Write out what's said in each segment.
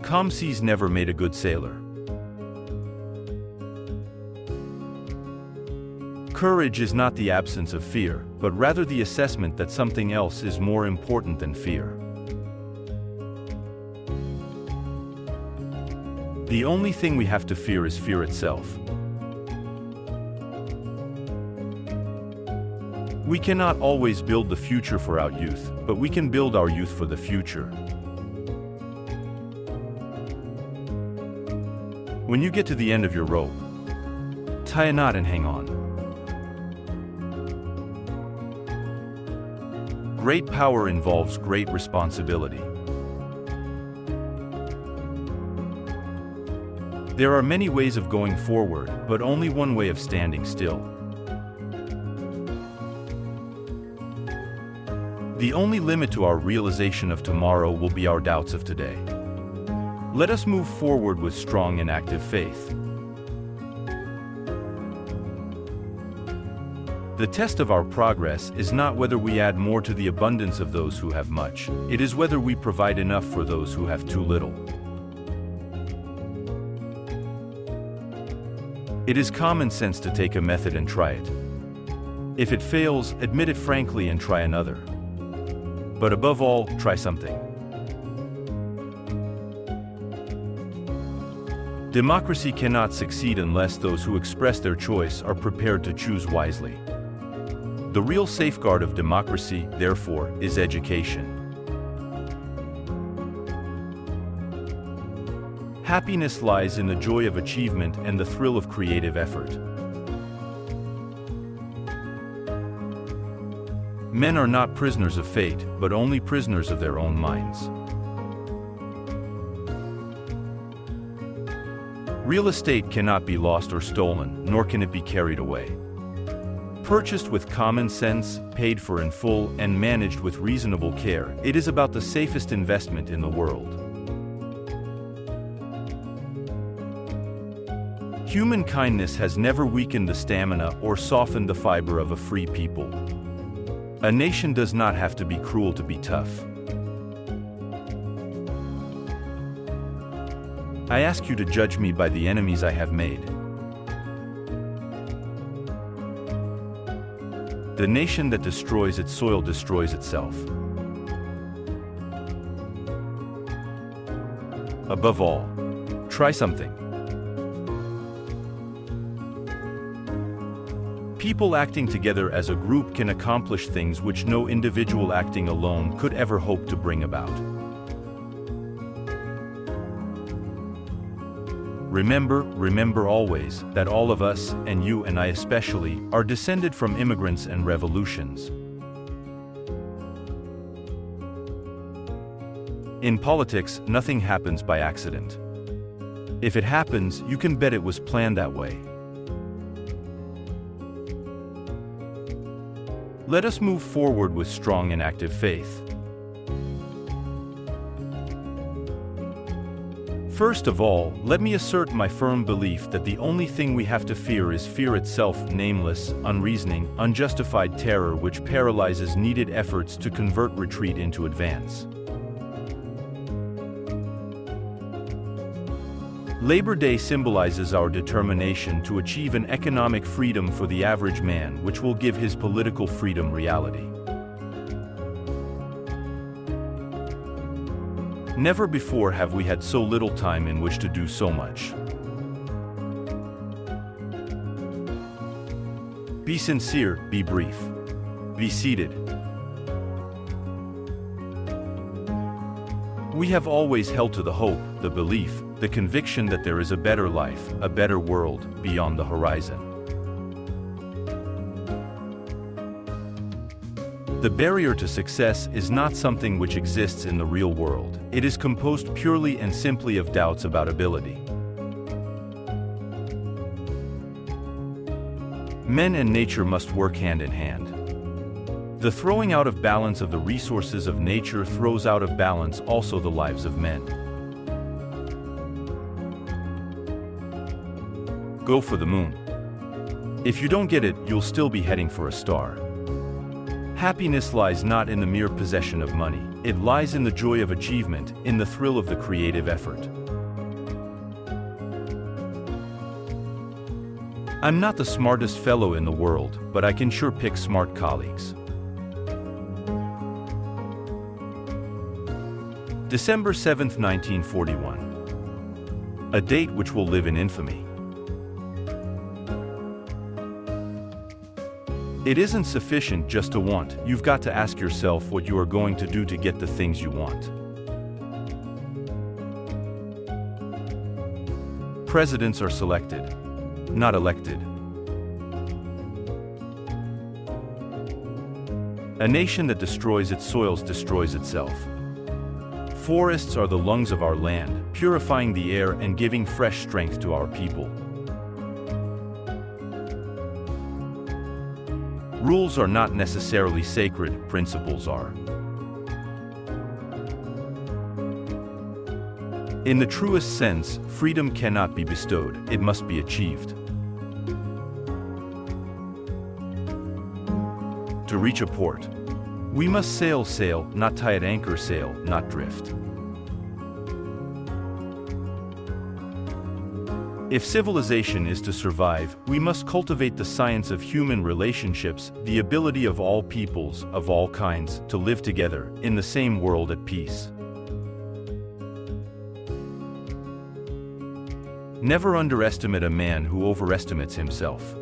Calm seas never made a good sailor. Courage is not the absence of fear, but rather the assessment that something else is more important than fear. The only thing we have to fear is fear itself. We cannot always build the future for our youth, but we can build our youth for the future. When you get to the end of your rope, tie a knot and hang on. Great power involves great responsibility. There are many ways of going forward, but only one way of standing still. The only limit to our realization of tomorrow will be our doubts of today. Let us move forward with strong and active faith. The test of our progress is not whether we add more to the abundance of those who have much, it is whether we provide enough for those who have too little. It is common sense to take a method and try it. If it fails, admit it frankly and try another. But above all, try something. Democracy cannot succeed unless those who express their choice are prepared to choose wisely. The real safeguard of democracy, therefore, is education. Happiness lies in the joy of achievement and the thrill of creative effort. Men are not prisoners of fate, but only prisoners of their own minds. Real estate cannot be lost or stolen, nor can it be carried away. Purchased with common sense, paid for in full, and managed with reasonable care, it is about the safest investment in the world. Human kindness has never weakened the stamina or softened the fiber of a free people. A nation does not have to be cruel to be tough. I ask you to judge me by the enemies I have made. The nation that destroys its soil destroys itself. Above all, try something. People acting together as a group can accomplish things which no individual acting alone could ever hope to bring about. Remember always that all of us, and you and I especially, are descended from immigrants and revolutions. In politics, nothing happens by accident. If it happens, you can bet it was planned that way. Let us move forward with strong and active faith. First of all, let me assert my firm belief that the only thing we have to fear is fear itself, nameless, unreasoning, unjustified terror which paralyzes needed efforts to convert retreat into advance. Labor Day symbolizes our determination to achieve an economic freedom for the average man, which will give his political freedom reality. Never before have we had so little time in which to do so much. Be sincere, be brief. Be seated. We have always held to the hope, the belief, the conviction that there is a better life, a better world, beyond the horizon. The barrier to success is not something which exists in the real world. It is composed purely and simply of doubts about ability. Men and nature must work hand in hand. The throwing out of balance of the resources of nature throws out of balance also the lives of men. Go for the moon. If you don't get it, you'll still be heading for a star. Happiness lies not in the mere possession of money, it lies in the joy of achievement, in the thrill of the creative effort. I'm not the smartest fellow in the world, but I can sure pick smart colleagues. December 7, 1941. A date which will live in infamy. It isn't sufficient just to want, you've got to ask yourself what you are going to do to get the things you want. Presidents are selected, not elected. A nation that destroys its soils destroys itself. Forests are the lungs of our land, purifying the air and giving fresh strength to our people. Rules are not necessarily sacred, principles are. In the truest sense, freedom cannot be bestowed, it must be achieved. To reach a port, we must sail, not tie at anchor, sail, not drift. If civilization is to survive, we must cultivate the science of human relationships, the ability of all peoples, of all kinds, to live together, in the same world at peace. Never underestimate a man who overestimates himself.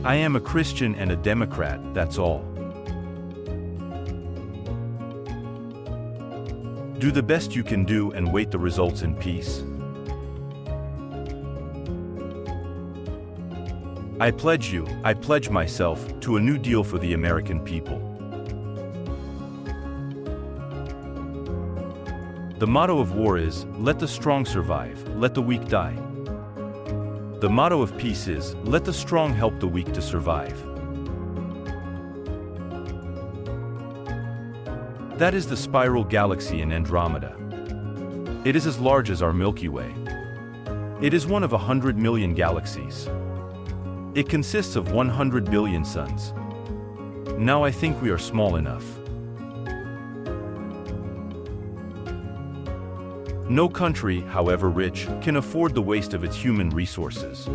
I am a Christian and a Democrat, that's all. Do the best you can do and wait the results in peace. I pledge myself to a new deal for the American people. The motto of war is, let the strong survive, let the weak die. The motto of peace is, let the strong help the weak to survive. That is the spiral galaxy in Andromeda. It is as large as our Milky Way. It is one of 100 million galaxies. It consists of 100 billion suns. Now I think we are small enough. No country, however rich, can afford the waste of its human resources.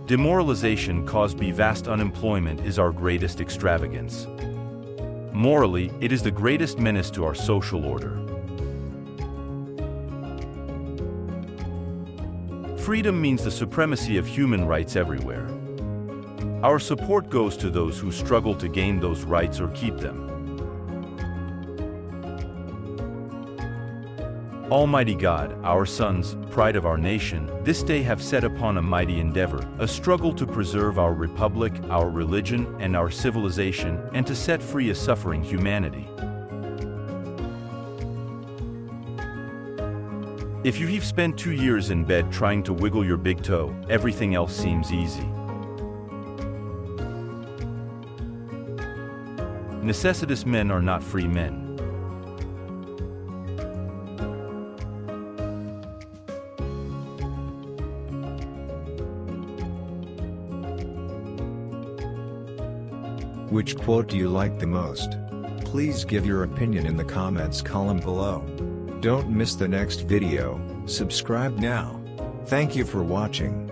Demoralization caused by vast unemployment is our greatest extravagance. Morally, it is the greatest menace to our social order. Freedom means the supremacy of human rights everywhere. Our support goes to those who struggle to gain those rights or keep them. Almighty God, our sons, pride of our nation, this day have set upon a mighty endeavor, a struggle to preserve our republic, our religion, and our civilization, and to set free a suffering humanity. If you've spent 2 years in bed trying to wiggle your big toe, everything else seems easy. Necessitous men are not free men. Which quote do you like the most? Please give your opinion in the comments column below. Don't miss the next video, subscribe now. Thank you for watching.